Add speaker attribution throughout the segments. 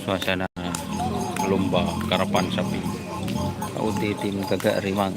Speaker 1: suasana lomba karapan sapi. Uti tim Gagak Rimang.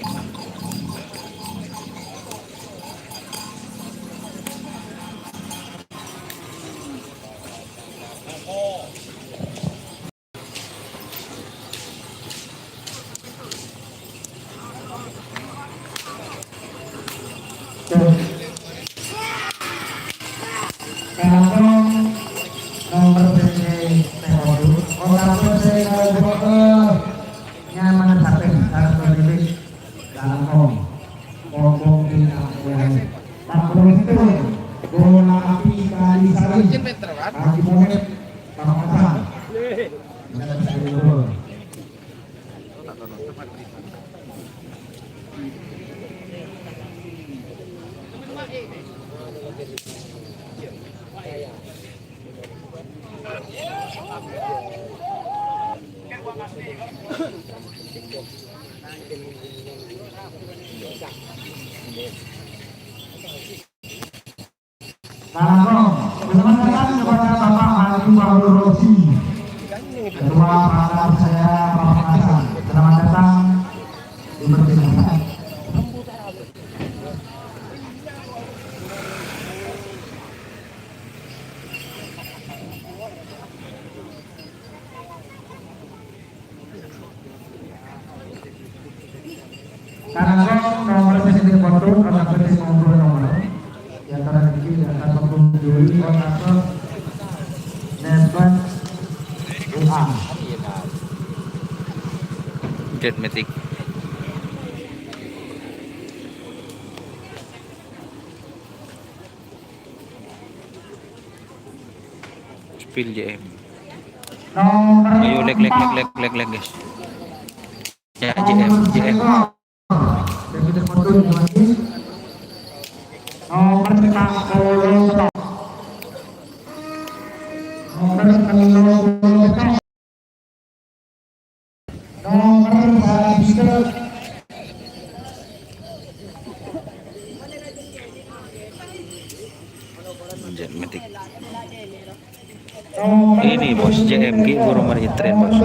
Speaker 2: Selamat datang kepada Bapak Haji Mabrur Rosi, Ketua Pangkat saya Pamekasan. Selamat datang di persidangan. Karena nomor presiden foto, karena presiden ngobrol nomor di antara ini akan mengunjungi kontaktor Netban UA.
Speaker 1: Jet Matic. Spill JM. Ayo leg guys. Ya JM.
Speaker 2: Presiden foto dimana? Nomor 60. Nomor 60. Nomor Sarabika.
Speaker 1: Jet Matic. Ini bos JMG baru mari tren bos.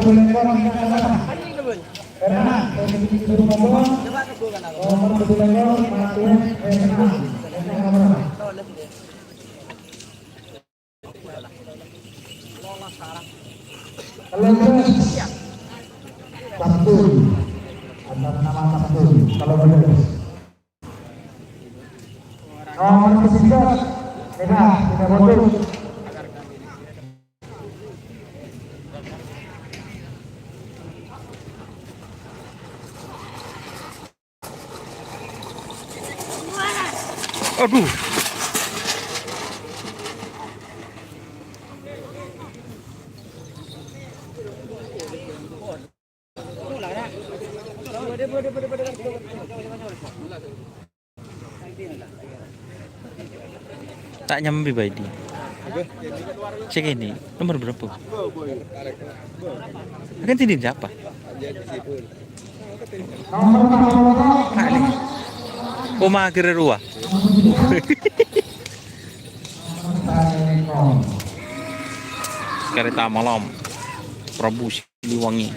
Speaker 2: Kalau nomor ketiga, tidak boleh.
Speaker 1: Aduh. Tak nyambi bayi. Cek ini nomor berapa? Kan tidak siapa? Ali. Koma kira ruah. Kereta malam Prabu Siliwangi.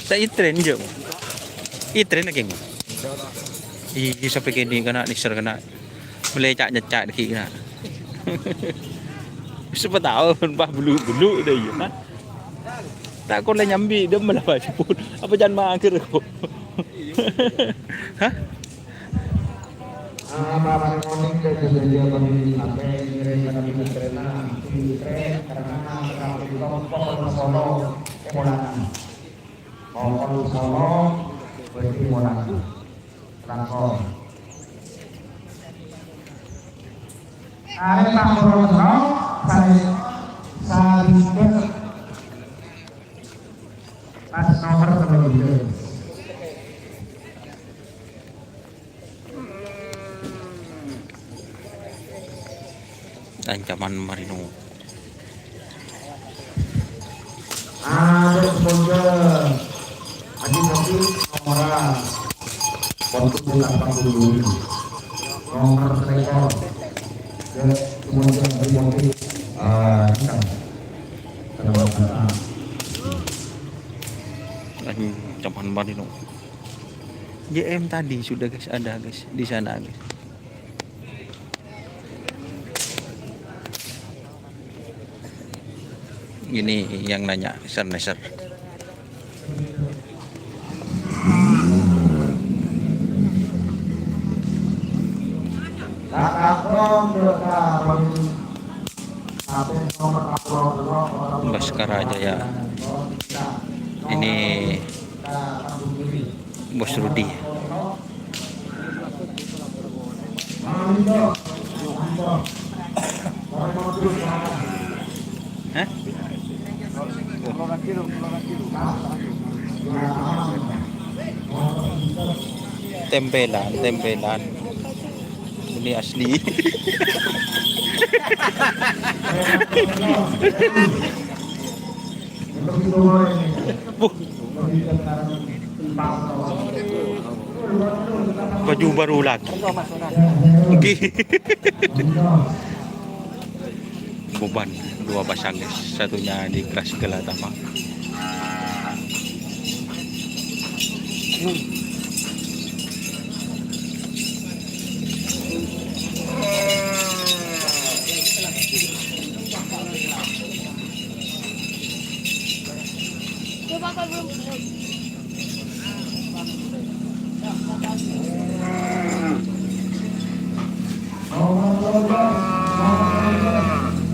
Speaker 1: Saya tren je. Tren lagi nggak? Sampai kini kena nisar kena melecak nyecak deki kena. Siapa tahu bah bulu deh ya. Tak kau le nyambi dia malah pun. Apa jangan mangkir kau? Hah?
Speaker 2: Apa morning saya dia bagi sampai ngirim kami kereta di tren karena kami kelompok Solo Molangan. Kelompok Solo berarti Molangan. Langkong. Ada tambah saya pas nomor sebelumnya.
Speaker 1: Ancaman Marino.
Speaker 2: Ada semoga Adi nomor untuk 80 nomor rekor kemudian dari Jawa Barat.
Speaker 1: Caman banget dong. JM tadi sudah guys, ada guys di sana guys. Ini yang nanya neser. Baskara Jaya. Ini Bos Rudi. Hah? Tempelan. Ini asli. Baju baru lagi. Oke. Beban 2 pasang guys. Satunya di Keras Gelatama.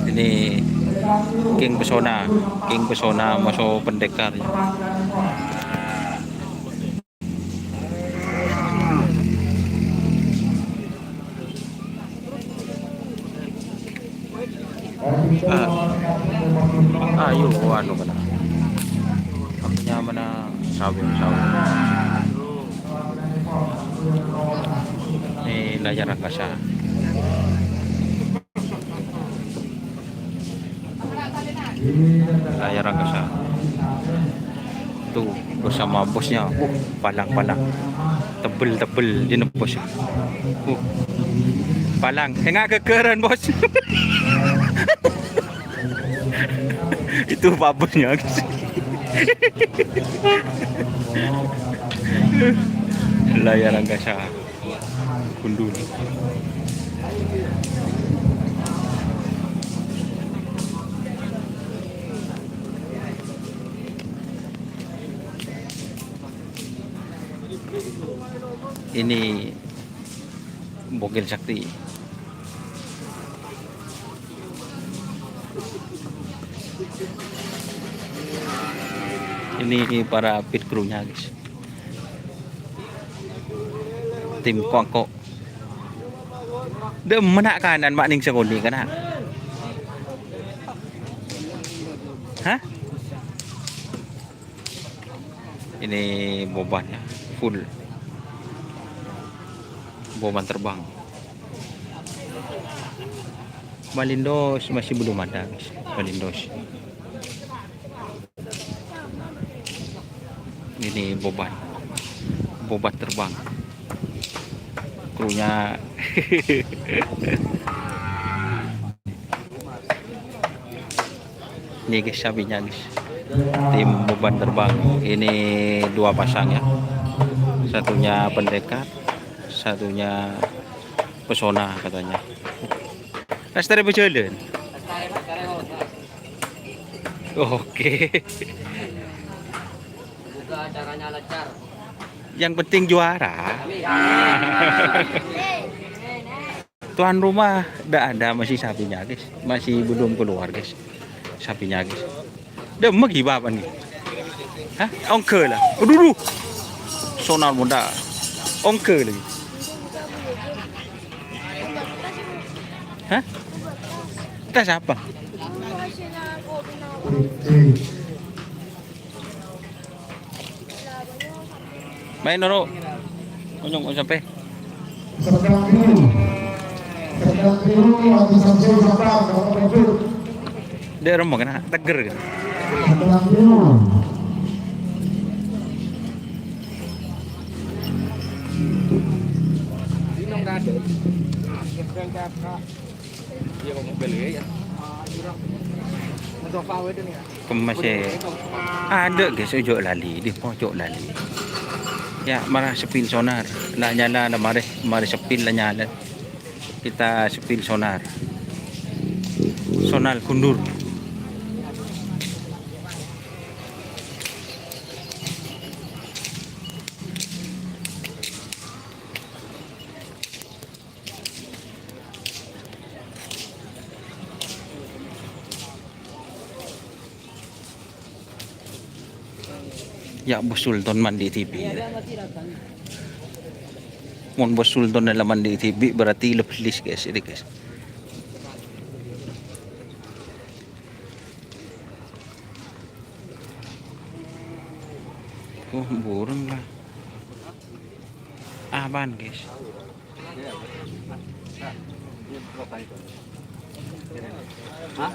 Speaker 1: Ini King Pesona masuk pendekar ya. Ayo anu mana? Apanya mana sawi. Ini layar angkasa. Layar angkasa. Tuh bersama bosnya. Palang. Tebel dia bos. Palang. Hingga kekeran bos. Itu Pak bosnya. Layar angkasa. Gundul. Ini Bogel Sakti. Ini para pit crew-nya guys. Tim Kuangko. Dia menak kanan mak ning sekoli kana. Hah? Ini bebannya full. Beban terbang. Malindos masih belum ada guys. Malindos. Ini beban terbang. Krunya ini guys sapinya guys. Tim beban terbang ini 2 pasang ya. Satunya pendekar, satunya pesona katanya. Lestari berjalan. Oke.
Speaker 3: Acaranya lancar.
Speaker 1: Yang penting juara. Tuan rumah tidak ada, masih sapinya guys, masih belum keluar guys, sapinya guys. Dia mau gimana nih? Hah? Ongke lah. Aduh, sonar muda. Ongke lagi. Hah? Kita siapa? Main noro. Unjung sampai. Dia remuk kena teger gitu. Masih ada guys, ojo lali di pojok lali. Ya, marah sepil sonar. Lah nyala na mari sepil lah nyala. Kita sepil sonar. Sonar kundur. Ya Bos Sultan mandi TV. Mon Bos Sultan na mandi TV berarti lepas guys ini guys. Oh burung lah. Aban guys. Hah?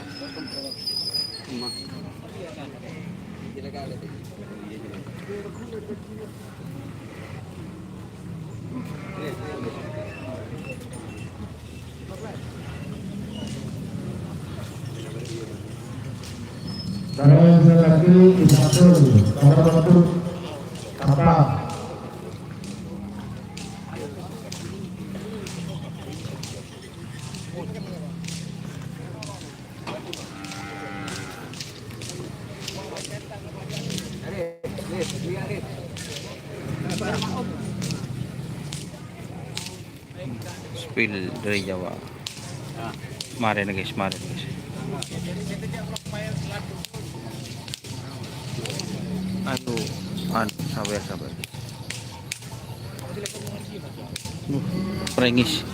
Speaker 2: Dari lagi diatur cara bentuk kapal.
Speaker 1: Spill dari Jawa. Mari guys, mari guys. Aduh, sabar. Perengis.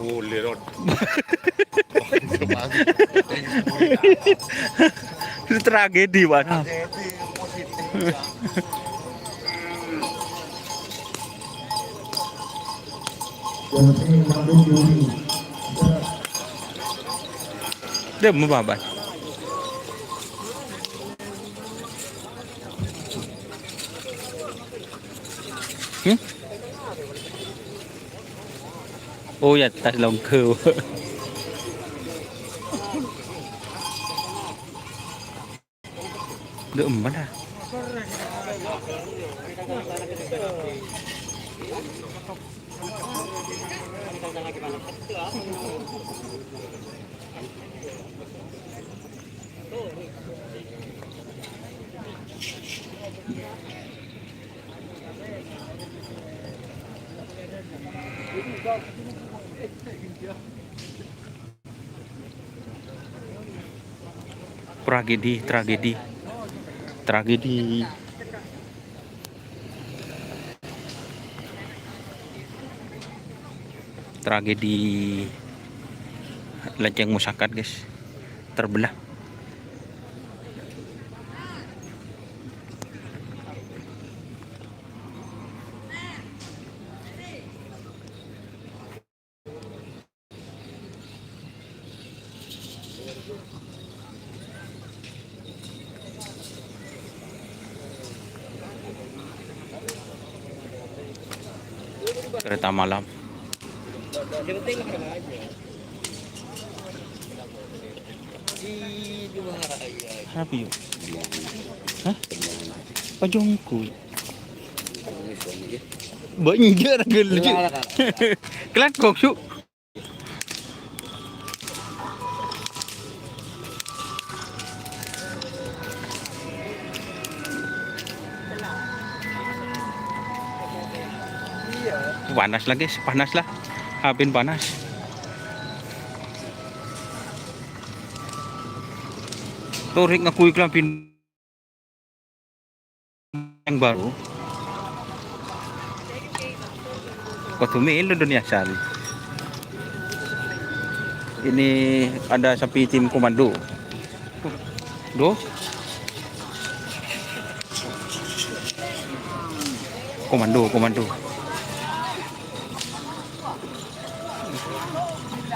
Speaker 3: Oh, lerot.
Speaker 1: Itu tragedi banget. Dia mau apa? Oh ya, tas lòng khưu. Được mana? Tragedi. Tragedi Lajang Musakat guys, terbelah. Kereta malam. Apa yuk? Hah? Pajongku. Banjir gelju. Kelat kok su. Panas lah guys, panas lah. Habis panas. Torik ngakui kelampin yang baru. Kau tumil dunia sal. Ini ada sapi tim komando. Komando.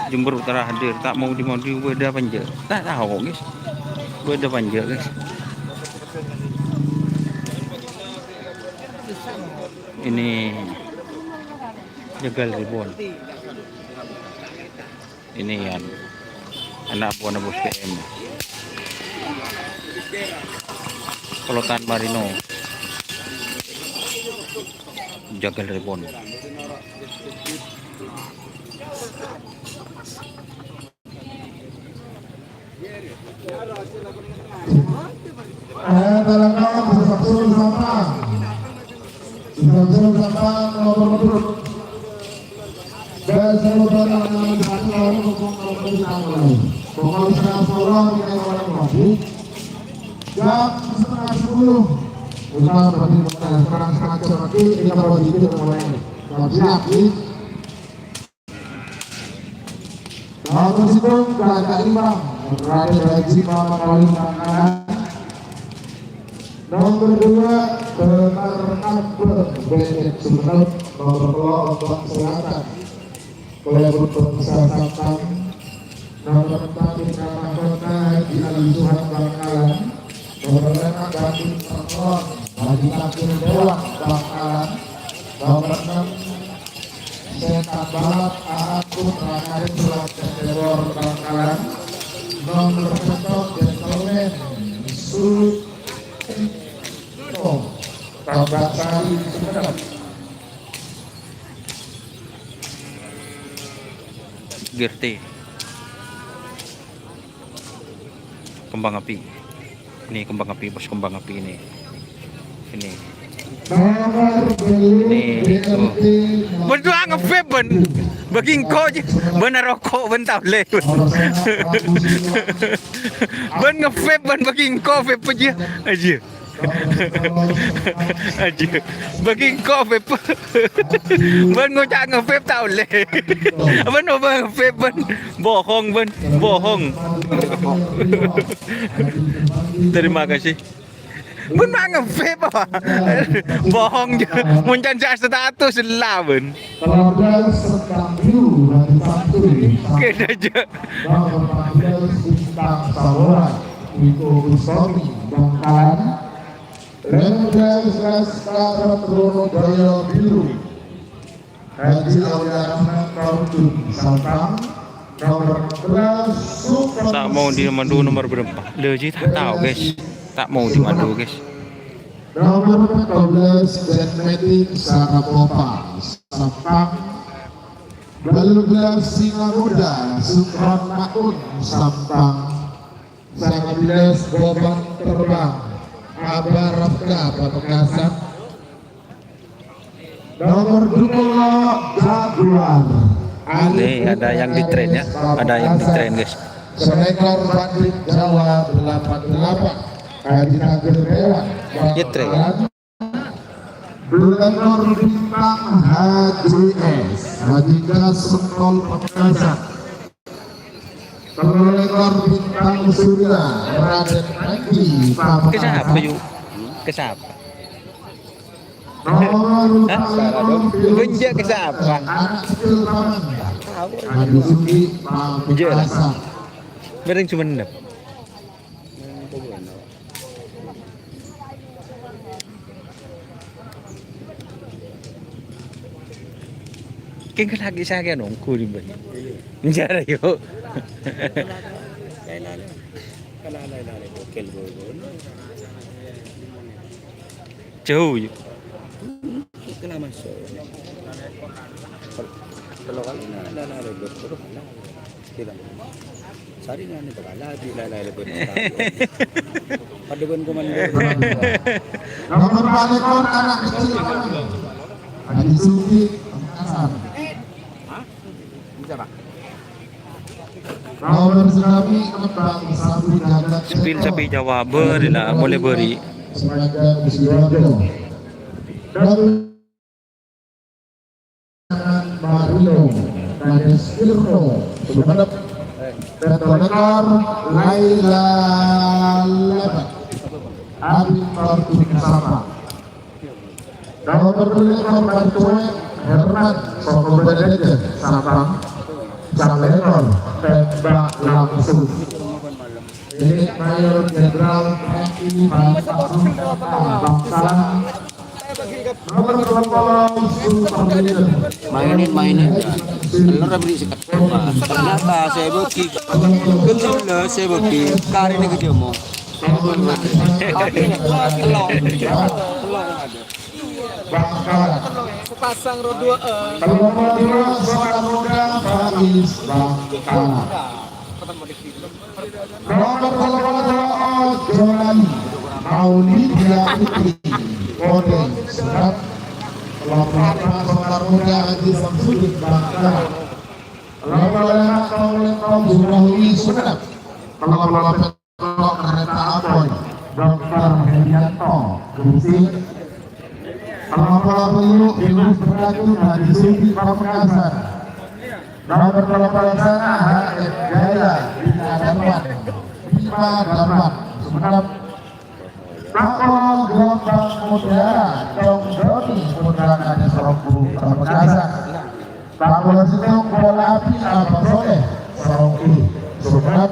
Speaker 1: Jember Utara hadir, tak mau dimandi beda panja. Tak tahu guys. Beda panja guys. Ini Jegal Ribuan. Ini yang anak buah Bos PM. Pelotan Marino. Jegal Ribuan.
Speaker 2: Dalam kawan bersatu sama nomor dan saudara yang dilakukan pokok sekolah yang wajib jam 9:30 usaha berarti sekarang setengah lagi kita wajib mulai siap nomor itu keadaan imbang berada di kali kanan. Nomor 2 penernak Benet Sumeneb nomor 2 Ombak Selatan Kelebut Persatuan nomor 4 Nama Kota Haji Alisuhan Bangkalan nomor 5 Gading Perlon Haji Takir Dewan Bangkalan nomor 6 Setan Balap Aakun Rakarin Selatan Dewor Bangkalan nomor 1 Gentleman Sulit Tambak Sari Sumeneb.
Speaker 1: GRT kembang api. Ini kembang api, bos, kembang api ini. Ini. Berdua nge-vape ben. Bagi engkau je. Benar rokok ben tak boleh. Ben nge-vape ben bagi engkau vape aja. Aja. Bagi engkau vape. Ben ngocak nge-vape tak boleh. Ben nge-vape ben. Bohong ben. Bohong. Terima kasih. Benar nge-vape apa? Bohong je. Mencancak status lah ben.
Speaker 2: Kalau ada sedang biru dan satu
Speaker 1: Kena je.
Speaker 2: nomor 14 bintang Samurai Iko Gustomi Bangkalan 15 Karat Daya Biru Haji Auliana Kautun Saltang nomor 16 Sukron
Speaker 1: Tak mau dimandu nomor berapa? Leji tak tahu guys. Tak mau dimandu guys.
Speaker 2: nomor 14 Denmetin Sarapopa Sampang 12 Singa Muda Sukron Makun Sampang 19 Bobang Terbang Abah Rafka Pamekasan nomor 2 Jaguar
Speaker 1: Nih ada yang di train ya. Ada yang di train guys.
Speaker 2: Selekor Bandit Jawa 88 Haji Nagir Dewan
Speaker 1: Di train.
Speaker 2: Belakor bintang HJS Haji Gasentol Pamekasan Pelekor bintang Surya Raden Haji
Speaker 1: Kesap
Speaker 2: Pamekasan
Speaker 1: yuk. Kesap.
Speaker 2: nomor
Speaker 1: Benjak kesap.
Speaker 2: anak kecil Paman Haji Suki Pamekasan
Speaker 1: Bereng cuma nep. Keng lagi saya nong kuri ben. Menjara yuk. Jauh yuk.
Speaker 3: Kalau kali na dokter tidak sari nga ni bakala di lalay padugan komando
Speaker 2: nomor pelekor anak kecil Paman Haji Suki Pamekasan nomor tsunami kembang sapi jagat
Speaker 1: Spil sapi Jawa beri lah, boleh beri.
Speaker 2: Seragam Sidoarjo nomor Marino Kades Firno Sumeneb dan pelekor Laila Lebat Abid Martin Sama Nomor bertulis korban cuek Herman Soko Bedeje Sabang Jalenol tembak langsung. Ini Mayor Jenderal TNI Bangsalan nomor 20 Superleader.
Speaker 3: Mainin. Telur beli sekat. Ternyata saya bagi. Kebetulan saya bagi. Kari ini gede mau.
Speaker 2: Bangkalan
Speaker 4: Sepasang rodua
Speaker 2: nomor 2 seorang muda Faiz Bangkalan. Nomor 22 Jolani Maulidia Putri Kode Surat Nomor 4 seorang muda Haji Samsudin Bangkalan. Nomor 5 Kaum Zurawi Surat. Nomor 8 kereta Apoy Dr. Hedianto Gresik. Nomor 20 Ibu Berlaku Haji Suti Pamekasan. Nomor 18 HF Jaya Bina Darmat Bima Darmat Sumenep. Nomor Gelombang Mutiara Dong Doni Putra Kadi Sorongku Pamekasan. Nomor Sidong Bola Api Abang Soleh Sorongku Sumenep.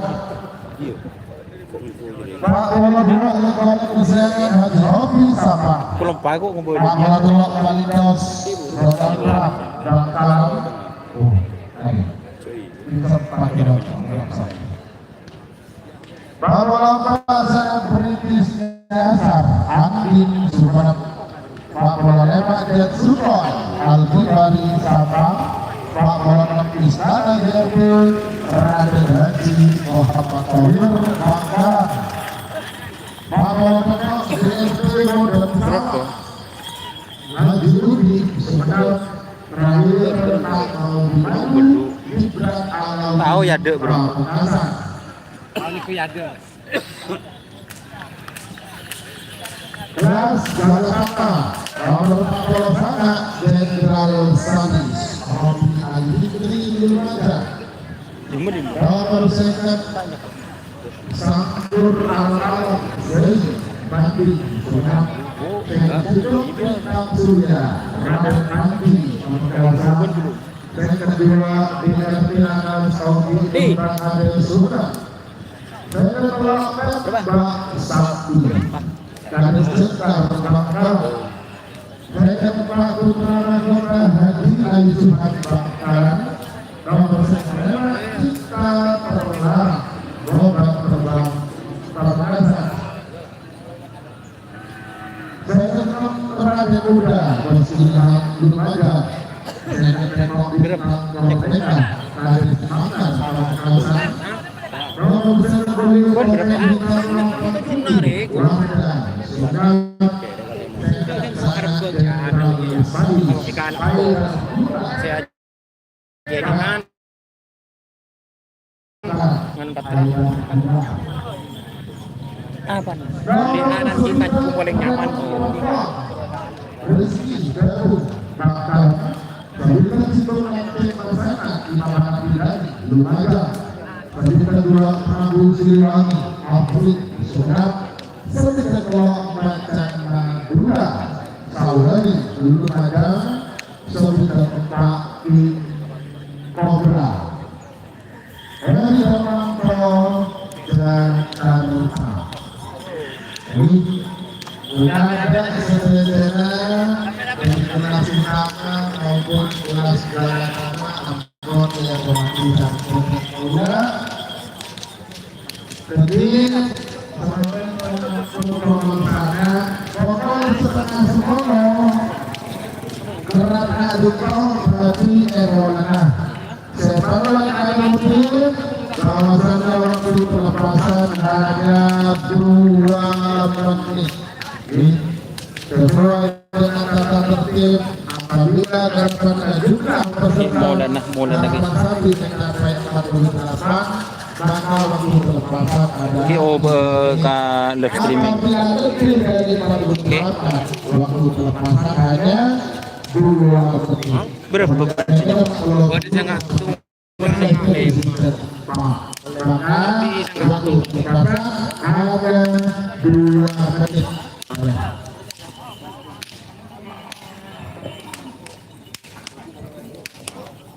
Speaker 2: Pak Bola Dua Lekon Kesehatan Haji Hobi Sabang.
Speaker 1: Belum pakai ngumpul.
Speaker 2: Pak Bola Dua Kualitas Rotan Trap Bangkalan. Bahwa saya British Dasar Andin Sumenep. Pak Bola Lemak Jet Sukoi Al-Ghibari Sabang. Pak Bola Lemak Istana JRB Raden Haji Muhammad Tohir Bangkalan. Pak Bola Lemak JRB Modern Sabang Haji Rudi Sumenep. Terakhir Tahu Gibran Alawi
Speaker 1: Tahu ya dek bro.
Speaker 2: Pamekasan.
Speaker 4: Aliku Yada.
Speaker 2: Kelas Jakarta nomor 40 sana Jenderal Sadis Robi Ali Fikri Lumajang.
Speaker 1: Cuma di
Speaker 2: Nomor second Sangkur Al-Alam Zain Banding Sunam. Hidup Bintang Surya Raden Andi Pamekasan. Second kedua Dinas Pinangan Saudi Bintang Adel Sunam. Second pelapet Mbak Sakti Kades Cekar Bangkalan. Second Pak Putra Nagota Haji Ali Subhan Bangkalan. Nomor second Cipta Terlarang Lomba Terbang Pamekasan. Second Raja Muda Bersinar Lumajang. Second Tekok Bintang Merdeka Kades Makan Pamekasan. Nomor second
Speaker 4: Menarik. Ikan saya jadi kan dengan 4 apa nih? Di kanan kita cukup paling nyaman.
Speaker 2: Rezeki jatuh bakal Pendidikan Situng Ente Persana Imam Bidani Lumajang. Pendidikan dua Prabu Siliwangi Afrik Sunat. Pendidikan dua Macan Madura Saulani Lumajang. Pendidikan empat di Kobra Heri Hermanto Jakarta. Ini bukan ada sebenarnya dari kelas utama maupun kelas jalan nama anggota yang mewakilkan Kota jadi teman-teman sana pokok setengah sekolah kerat adukau berarti erolana setelah ada mungkin kawasan waktu pelepasan hanya 2 menit sesuai dengan tata tertib apabila dapat mengajukan peserta
Speaker 1: Maulana guys.
Speaker 2: sapi mencapai 48 maka waktu pelepasan ada
Speaker 1: Oke, ke live streaming.
Speaker 2: apabila lebih dari 48 waktu pelepasan hanya 2 menit.
Speaker 1: Berapa?
Speaker 2: Waduh jangan maka waktu pelepasan ada 2 menit.